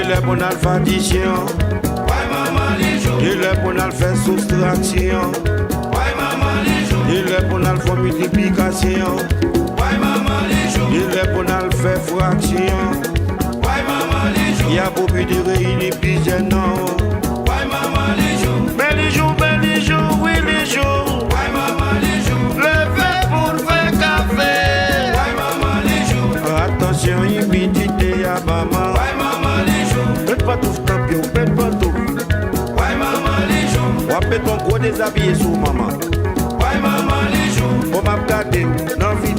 Il est pour l'alphabétisation. Il est pour la faire soustraction. Il est pour la faire multiplication. Il est pour la faire fraction. Il y a beaucoup de réunis puis non. Mais les jours, oui les jours. Levez pour faire café. Attention, humidité à maman. Faites pas tout champion, faites pas tout. Wapet ton gros déshabillé sous maman. Faut m'abgarder, non vite.